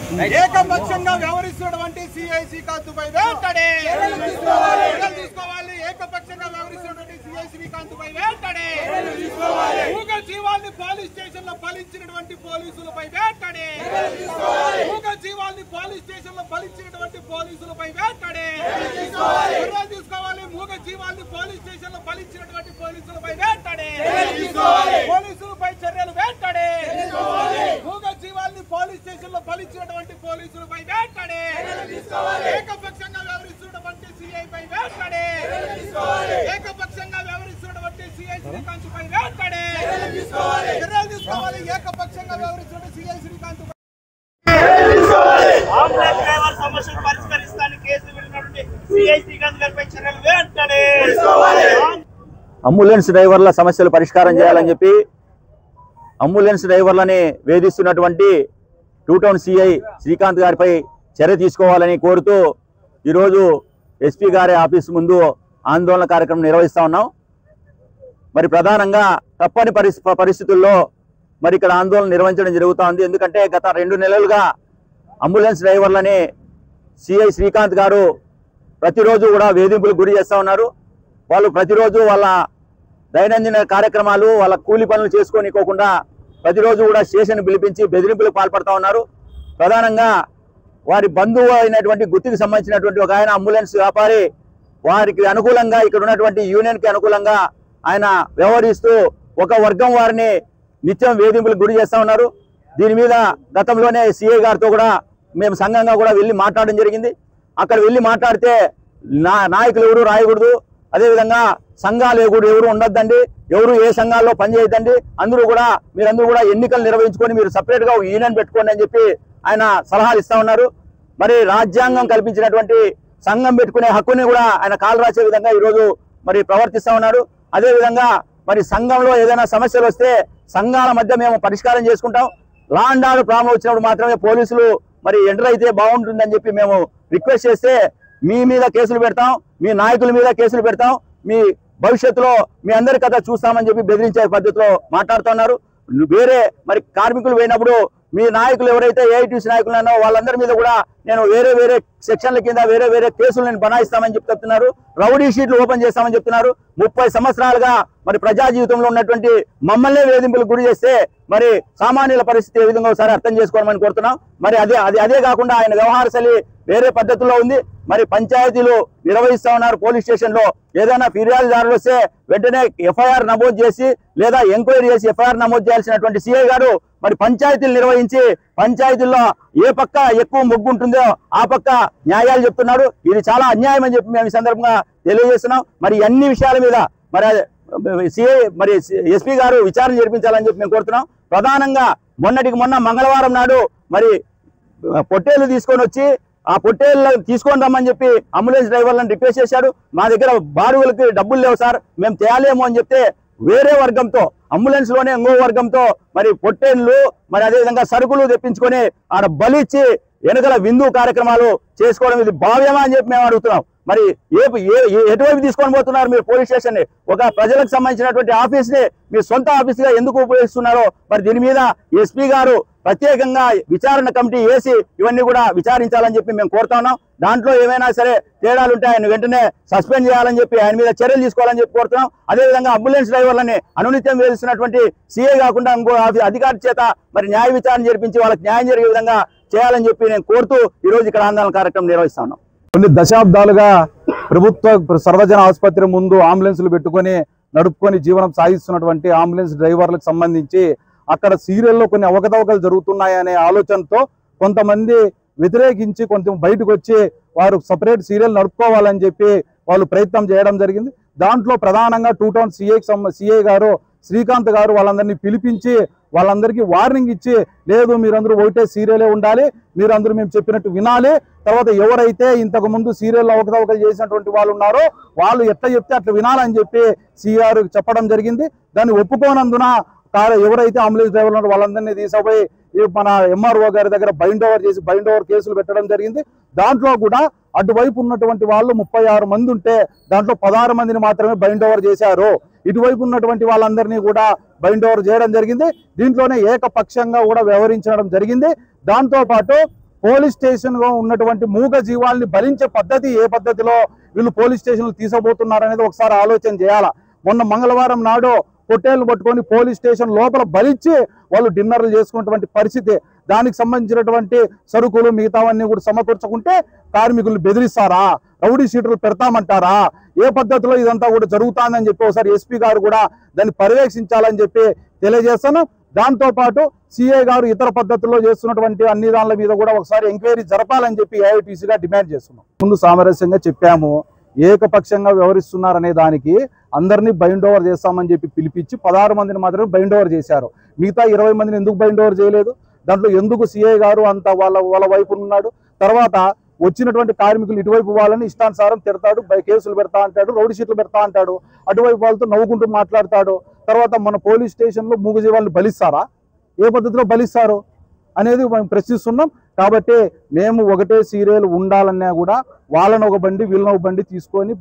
ఏకపక్షంగా వ్యవహరిస్తున్నటువంటి సిఐ శ్రీకాంత్పై వెంటనే చర్యలు తీసుకోవాలి. ఏకపక్షంగా వ్యవహరిస్తున్నటువంటి సిఐ శ్రీకాంత్పై వెంటనే మూగ జీవాల్ని పోలీస్ స్టేషన్ లో బలించినటువంటి పోలీసులపై వెంటనే మూగ జీవాల్ని పోలీస్ స్టేషన్ లో బలించినటువంటి పోలీసులపై వెంటనే చర్యలు తీసుకోవాలి. మూగ జీవాల్ని పోలీస్ స్టేషన్ లో బలించినటువంటి పోలీసులపై వెంటనే పోలీసులపై చర్యలు వెంటనే మూగ జీవాల్ని పోలీస్ స్టేషన్ లో బలించినటువంటి పోలీసులపై వెంటనే ఏకపక్షంగా వ్యవహరిస్తున్నటువంటి సిఐపై వెంటనే ఏకపక్షంగా వ్యవహరిస్తున్నటువంటి సిఐ శ్రీకాంత్ పై వెంటనే చర్యలు తీసుకోవాలి. ఏకపక్షంగా వ్యవహరిస్తున్న సిఐ శ్రీకాంత్ అంబులెన్స్ డ్రైవర్ సమస్యలు పరిష్కరిస్తానికి కేసు పెట్టినటువంటి సిఐ శ్రీకాంత్ గారిపై చర్యలు వెంటనే అంబులెన్స్ డ్రైవర్ల సమస్యలు పరిష్కారం చేయాలని చెప్పి అంబులెన్స్ డ్రైవర్లని వేధిస్తున్నటువంటి టూ టౌన్ సిఐ శ్రీకాంత్ గారిపై చర్య తీసుకోవాలని కోరుతూ ఈరోజు ఎస్పీ గారి ఆఫీస్ ముందు ఆందోళన కార్యక్రమం నిర్వహిస్తూ ఉన్నాం. మరి ప్రధానంగా తప్పని పరిస్థితుల్లో మరి ఇక్కడ ఆందోళన నిర్వహించడం జరుగుతూ ఉంది. ఎందుకంటే గత 2 నెలలుగా అంబులెన్స్ డ్రైవర్లని సిఐ శ్రీకాంత్ గారు ప్రతిరోజు కూడా వేధింపులకు గురి చేస్తూ ఉన్నారు. వాళ్ళు ప్రతిరోజు వాళ్ళ దైనందిన కార్యక్రమాలు వాళ్ళ కూలి పనులు చేసుకోనికోకుండా ప్రతిరోజు కూడా స్టేషన్ పిలిపించి బెదిరింపులకు పాల్పడుతూ ఉన్నారు. ప్రధానంగా వారి బంధువు అయినటువంటి గుత్తికి సంబంధించినటువంటి ఒక ఆయన అంబులెన్స్ వ్యాపారి వారికి అనుకూలంగా ఇక్కడ ఉన్నటువంటి యూనియన్కి అనుకూలంగా ఆయన వ్యవహరిస్తూ ఒక వర్గం వారిని నిత్యం వేధింపులకు గురి చేస్తూ ఉన్నారు. దీని మీద గతంలోనే సిఐ గారితో కూడా మేము సంఘంగా కూడా వెళ్ళి మాట్లాడడం జరిగింది. అక్కడ వెళ్ళి మాట్లాడితే నాయకులు ఎవరు రాయకూడదు, అదేవిధంగా సంఘాలు ఎవరు ఉండొద్దండి, ఎవరు ఏ సంఘాల్లో పనిచేయద్దండి, మీరందరూ కూడా ఎన్నికలు నిర్వహించుకొని మీరు సపరేట్గా యూనియన్ పెట్టుకోండి అని చెప్పి ఆయన సలహాలు ఇస్తా ఉన్నారు. మరి రాజ్యాంగం కల్పించినటువంటి సంఘం పెట్టుకునే హక్కుని కూడా ఆయన కాలు రాసే విధంగా ఈరోజు మరి ప్రవర్తిస్తూ ఉన్నారు. అదేవిధంగా మరి సంఘంలో ఏదైనా సమస్యలు వస్తే సంఘాల మధ్య మేము పరిష్కారం చేసుకుంటాం. లా అండ్ ఆర్డర్ ప్రాబ్లం వచ్చినప్పుడు మాత్రమే పోలీసులు మరి ఎంటర్ అయితే బాగుంటుందని చెప్పి మేము రిక్వెస్ట్ చేస్తే మీ మీద కేసులు పెడతాం, మీ నాయకుల మీద కేసులు పెడతాం, మీ భవిష్యత్తులో మీ అందరి కథ చూస్తామని చెప్పి బెదిరించే పద్ధతిలో మాట్లాడుతున్నారు. వేరే మరి కార్మికులు పోయినప్పుడు మీ నాయకులు ఎవరైతే ఏఐటీసీ నాయకులు ఉన్నారో వాళ్ళందరి మీద కూడా నేను వేరే సెక్షన్ల కింద వేరే కేసులు నేను బనాయిస్తామని చెప్పి చెప్తున్నారు. రౌడీ షీట్లు ఓపెన్ చేస్తామని చెప్తున్నారు. 30 సంవత్సరాలుగా మరి ప్రజా జీవితంలో ఉన్నటువంటి మమ్మల్ని వేధింపులకు గురి చేస్తే మరి సామాన్యుల పరిస్థితి ఏ విధంగా ఒకసారి అర్థం చేసుకోవాలని కోరుతున్నాం. మరి అదే కాకుండా ఆయన వ్యవహార శైలి వేరే పద్ధతుల్లో ఉంది. మరి పంచాయతీలు నిర్వహిస్తా ఉన్నారు. పోలీస్ స్టేషన్ లో ఏదైనా ఫిర్యాదుదారులు వస్తే వెంటనే ఎఫ్ఐఆర్ నమోదు చేసి లేదా ఎంక్వైరీ చేసి ఎఫ్ఐఆర్ నమోదు చేయాల్సినటువంటి సిఐ గారు మరి పంచాయతీలు నిర్వహించి పంచాయతీల్లో ఏ పక్క ఎక్కువ మొగ్గు ఉంటుందో ఆ పక్క న్యాయాలు చెప్తున్నాడు. ఇది చాలా అన్యాయం అని చెప్పి మేము ఈ సందర్భంగా తెలియజేస్తున్నాం. మరి అన్ని విషయాల మీద మరి సిఐ మరి ఎస్పీ గారు విచారణ జరిపించాలని చెప్పి మేము కోరుతున్నాం. ప్రధానంగా మొన్న మంగళవారం నాడు మరి పొట్టేళ్లు తీసుకొని వచ్చి ఆ పొట్టేళ్ళు తీసుకొని రమ్మని చెప్పి అంబులెన్స్ డ్రైవర్లను రిక్వెస్ట్ చేశాడు. మా దగ్గర బారువులకి డబ్బులు లేవు సార్, మేము తేలేమో అని చెప్తే వేరే వర్గంతో అంబులెన్స్ లోనే ఇంకో వర్గంతో మరి పొట్టేళ్లు మరి అదేవిధంగా సరుకులు తెప్పించుకొని ఆడ బలిచ్చి వెనుకల విందు కార్యక్రమాలు చేసుకోవడం ఇది భావ్యమా అని చెప్పి మేము అడుగుతున్నాం. మరి ఎటువైపు తీసుకొని పోతున్నారు మీరు పోలీస్ స్టేషన్ ని? ఒక ప్రజలకు సంబంధించినటువంటి ఆఫీస్ ని మీ సొంత ఆఫీస్ గా ఎందుకు ఉపయోగిస్తున్నారో మరి దీని మీద ఎస్పీ గారు ప్రత్యేకంగా విచారణ కమిటీ వేసి ఇవన్నీ కూడా విచారించాలని చెప్పి మేము కోరుతా ఉన్నాం. దాంట్లో ఏమైనా సరే తేడాలు ఉంటే ఆయన వెంటనే సస్పెండ్ చేయాలని చెప్పి ఆయన మీద చర్యలు తీసుకోవాలని చెప్పి కోరుతున్నాం. అదేవిధంగా అంబులెన్స్ డ్రైవర్లని అనునిత్యం వేధిస్తున్నటువంటి సిఐ కాకుండా ఇంకో అధికారి చేత మరి న్యాయ విచారణ జరిపించి వాళ్ళకి న్యాయం జరిగే విధంగా చేయాలని చెప్పి నేను కోరుతూ ఈ రోజు ఇక్కడ ఆందోళన కార్యక్రమం నిర్వహిస్తా ఉన్నాం. కొన్ని దశాబ్దాలుగా ప్రభుత్వ సర్వజన ఆసుపత్రి ముందు అంబులెన్సులు పెట్టుకొని నడుపుకొని జీవనం సాగిస్తున్నటువంటి అంబులెన్స్ డ్రైవర్లకు సంబంధించి అక్కడ సీరియల్లో కొన్ని అవకతవకలు జరుగుతున్నాయనే ఆలోచనతో కొంతమంది వ్యతిరేకించి కొంచెం బయటకు వచ్చి వారు సపరేట్ సీరియల్ నడుపుకోవాలని చెప్పి వాళ్ళు ప్రయత్నం చేయడం జరిగింది. దాంట్లో ప్రధానంగా టూ టౌన్ సిఐ గారు శ్రీకాంత్ గారు వాళ్ళందరినీ పిలిపించి వాళ్ళందరికీ వార్నింగ్ ఇచ్చి, లేదు మీరందరూ ఒకటే సీరియలే ఉండాలి, మీరందరూ మేము చెప్పినట్టు వినాలి, తర్వాత ఎవరైతే ఇంతకు ముందు సీరియల్ అవకతవకలు చేసినటువంటి వాళ్ళు ఉన్నారో వాళ్ళు ఎట్లా చెప్తే అట్లా వినాలని చెప్పి సిఆర్ చెప్పడం జరిగింది. దాన్ని ఒప్పుకోనందున ఎవరైతే అంబులెన్స్ డ్రైవర్లు వాళ్ళందరినీ తీసుకుపోయి మన ఎంఆర్ఓ గారి దగ్గర బైండ్ ఓవర్ కేసులు పెట్టడం జరిగింది. దాంట్లో కూడా అటువైపు ఉన్నటువంటి వాళ్ళు 36 మంది ఉంటే దాంట్లో 16 మందిని మాత్రమే బైండ్ ఓవర్ చేశారు. ఇటువైపు ఉన్నటువంటి వాళ్ళందరినీ కూడా బైండ్ ఓవర్ చేయడం జరిగింది. దీంట్లోనే ఏకపక్షంగా కూడా వ్యవహరించడం జరిగింది. దాంతో పాటు పోలీస్ స్టేషన్ గా ఉన్నటువంటి మూగ జీవాల్ని భరించే పద్ధతి ఏ పద్ధతిలో వీళ్ళు పోలీస్ స్టేషన్లు తీసబోతున్నారనేది ఒకసారి ఆలోచన చేయాలా. మొన్న మంగళవారం నాడు పొట్టేళ్లు పట్టుకొని పోలీస్ స్టేషన్ లోపల భరించి వాళ్ళు డిన్నర్లు చేసుకున్నటువంటి పరిస్థితి. దానికి సంబంధించినటువంటి సరుకులు మిగతావన్నీ కూడా సమకూర్చుకుంటే కార్మికులు బెదిరిస్తారా, రౌడీ షీటర్లు పెడతామంటారా, ఏ పద్ధతిలో ఇదంతా కూడా జరుగుతుందని చెప్పి ఒకసారి ఎస్పీ గారు కూడా దాన్ని పర్యవేక్షించాలని చెప్పి తెలియజేస్తాను. దాంతో పాటు సిఐ గారు ఇతర పద్ధతుల్లో చేస్తున్నటువంటి అన్ని దానిల మీద కూడా ఒకసారి ఎంక్వైరీ జరపాలని చెప్పి ఏఐటీసీగా డిమాండ్ చేస్తున్నాం. ముందు సామరస్యంగా చెప్పాము, ఏకపక్షంగా వ్యవహరిస్తున్నారనే దానికి అందరినీ బైండ్ ఓవర్ చేస్తామని చెప్పి పిలిపించి 16 మందిని మాత్రమే బైండ్ ఓవర్ చేశారు. మిగతా 20 మందిని ఎందుకు బైండ్ ఓవర్ చేయలేదు? దాంట్లో ఎందుకు సిఐ గారు అంత వాళ్ళ వైపు ఉన్నాడు? తర్వాత వచ్చినటువంటి కార్మికులు ఇటువైపు వాళ్ళని ఇష్టానుసారం తిడతాడు, కేసులు పెడతా అంటాడు, రౌడీ షీట్లు పెడతా అంటాడు, అటువైపు వాళ్ళతో నవ్వుకుంటూ మాట్లాడతాడు. తర్వాత మన పోలీస్ స్టేషన్లో మూగజీవాళ్ళని బలిస్తారా? ఏ పద్ధతిలో బలిస్తారు అనేది మేము ప్రశ్నిస్తున్నాం. కాబట్టి మేము ఒకటే సీరియల్ ఉండాలన్నా కూడా వాళ్ళని ఒక బండి వీళ్ళని ఒక బండి తీసుకొని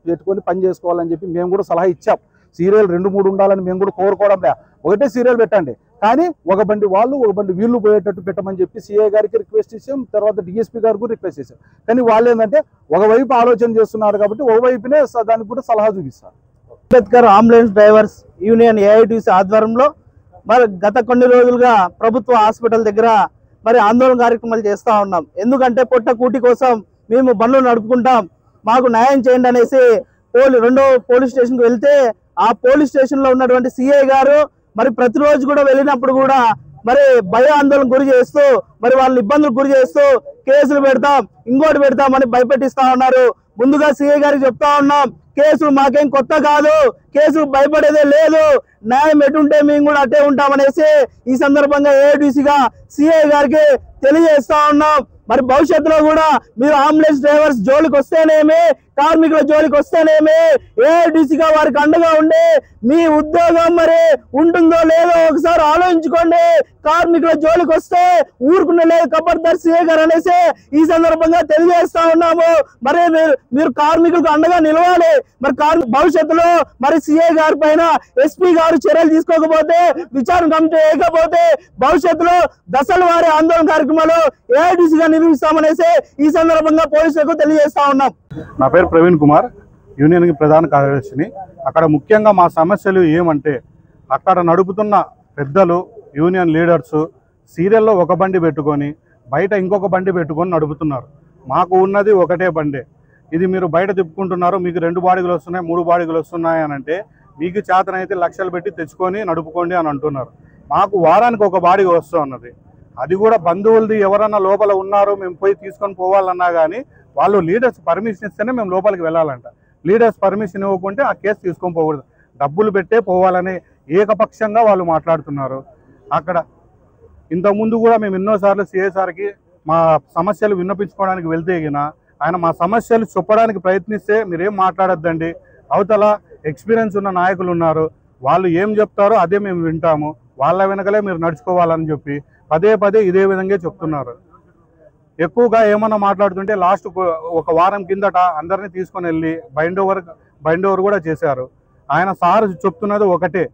పెట్టుకొని పని చేసుకోవాలని చెప్పి మేము కూడా సలహా ఇచ్చాం. సీరియల్ 2-3 ఉండాలని మేము కూడా కోరుకోవడం లే, ఒకటే సీరియల్ పెట్టండి, కానీ ఒక బండి వాళ్ళు ఒక బండి వీళ్ళు పోయేటట్టు పెట్టమని చెప్పి సిఐ గారికి రిక్వెస్ట్ చేసాం. తర్వాత డిఎస్పీ గారికి కూడా రిక్వెస్ట్ చేసాం. కానీ వాళ్ళు ఏంటంటే ఒకవైపు ఆలోచన చేస్తున్నారు కాబట్టి ఒకవైపునే దానికి కూడా సలహా చూపిస్తారు. Ambedkar ambulance drivers union AITC ఆధ్వర్యంలో మరి గత కొన్ని రోజులుగా ప్రభుత్వ హాస్పిటల్ దగ్గర మరి ఆందోళన కార్యక్రమాలు చేస్తూ ఉన్నాం. ఎందుకంటే పొట్ట కూటి కోసం మేము బండ్లు నడుపుకుంటాం, మాకు న్యాయం చేయండి అనేసి రెండో పోలీస్ స్టేషన్కి వెళ్తే ఆ పోలీస్ స్టేషన్ లో ఉన్నటువంటి సిఐ గారు మరి ప్రతిరోజు కూడా వెళ్ళినప్పుడు కూడా మరి భయ ఆందోళన గురి చేస్తూ మరి వాళ్ళని ఇబ్బందులు గురి చేస్తూ కేసులు పెడతాం, ఇంకోటి పెడతామని భయపెట్టిస్తా ఉన్నారు. ముందుగా సిఐ గారికి చెప్తా ఉన్నాం, కేసులు మాకేం కొత్త కాదు, కేసులు భయపడేదే లేదు, న్యాయం ఎటుంటే మేము కూడా అట్టే ఉంటామనేసి ఈ సందర్భంగా ఏఐటీసీగా సిఐ గారికి తెలియజేస్తా ఉన్నాం. మరి భవిష్యత్తులో కూడా మీరు అంబులెన్స్ డ్రైవర్స్ జోలికి వస్తేనేమి, కార్మికుల జోలికి వస్తేనేమి ఏఐటీసీగా వారికి అండగా ఉండి మీ ఉద్యోగం మరి ఉంటుందో లేదో ఒకసారి ఆలోచించుకోండి. కార్మికుల జోలికి వస్తే ఊరుకునే లేదు ఖబర్దార్ సిఐ గారు అనేసి ఈ సందర్భంగా తెలియజేస్తా ఉన్నాము. మరి మీరు కార్మికులకు అండగా నిలవాలి. మరి భవిష్యత్తులో మరి సిఐ గారి పైన ఎస్పీ గారు చర్యలు తీసుకోకపోతే, విచారణ కమిటీ వేయకపోతే భవిష్యత్తులో దశల వారి ఆందోళన కార్యక్రమాలు ఏఐటీసీగా నిర్వహిస్తామనేసి ఈ సందర్భంగా పోలీసులకు తెలియజేస్తా ఉన్నాం. నా పేరు ప్రవీణ్ కుమార్, యూనియన్కి ప్రధాన కార్యదర్శిని. అక్కడ ముఖ్యంగా మా సమస్యలు ఏమంటే, అక్కడ నడుపుతున్న పెద్దలు యూనియన్ లీడర్స్ సీరియల్లో ఒక బండి పెట్టుకొని బయట ఇంకొక బండి పెట్టుకొని నడుపుతున్నారు. మాకు ఉన్నది ఒకటే బండి, ఇది మీరు బయట తిప్పుకుంటున్నారు, మీకు 2 బాడిగలు వస్తున్నాయి 3 బాడిగలు వస్తున్నాయి అని అంటే మీకు చేతనైతే లక్షలు పెట్టి తెచ్చుకొని నడుపుకోండి అని అంటున్నారు. మాకు వారానికి ఒక బాడిగ వస్తూ ఉన్నది, అది కూడా బంధువులది ఎవరన్నా లోపల ఉన్నారో మేము పోయి తీసుకొని పోవాలన్నా కానీ వాళ్ళు లీడర్స్ పర్మిషన్ ఇస్తేనే మేము లోపలికి వెళ్ళాలంట. లీడర్స్ పర్మిషన్ ఇవ్వకుంటే ఆ కేసు తీసుకొని పోకూడదు, డబ్బులు పెట్టే పోవాలని ఏకపక్షంగా వాళ్ళు మాట్లాడుతున్నారు. అక్కడ ఇంతకుముందు కూడా మేము ఎన్నోసార్లు సిఐసార్కి మా సమస్యలు విన్నపించుకోవడానికి వెళ్తే ఆయన మా సమస్యలు చెప్పడానికి ప్రయత్నిస్తే మీరేం మాట్లాడొద్దండి, అవతల ఎక్స్పీరియన్స్ ఉన్న నాయకులు ఉన్నారు, వాళ్ళు ఏం చెప్తారో అదే మేము వింటాము, వాళ్ళ వెనకలే మీరు నడుచుకోవాలని చెప్పి పదే ఇదే విధంగా చెప్తున్నారు. ఎక్కువగా ఏమన్నా మాట్లాడుతుంటే లాస్ట్ ఒక వారం కిందట అందరినీ తీసుకొని వెళ్ళి బైండ్ ఓవర్ కూడా చేశారు. ఆయన సార్ చెప్తున్నది ఒకటే,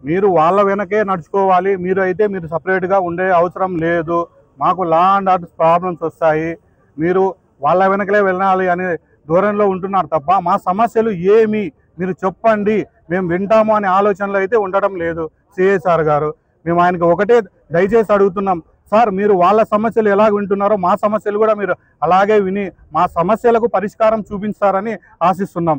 మీరు వాళ్ళ వెనకే నడుచుకోవాలి, మీరు సపరేట్గా ఉండే అవసరం లేదు, మాకు లా అండ్ ఆర్డర్ ప్రాబ్లమ్స్ వస్తాయి, మీరు వాళ్ళ వెనకలే వెళ్ళాలి అనే ధోరణిలో ఉంటున్నారు తప్ప మా సమస్యలు ఏమి మీరు చెప్పండి మేము వింటాము అనే ఆలోచనలు అయితే ఉండడం లేదు. సిఐ సార్ గారు మేము ఆయనకి ఒకటే దయచేసి అడుగుతున్నాం, సార్ మీరు వాళ్ళ సమస్యలు ఎలా వింటున్నారో మా సమస్యలు కూడా మీరు అలాగే విని మా సమస్యలకు పరిష్కారం చూపించారని ఆశిస్తున్నాం.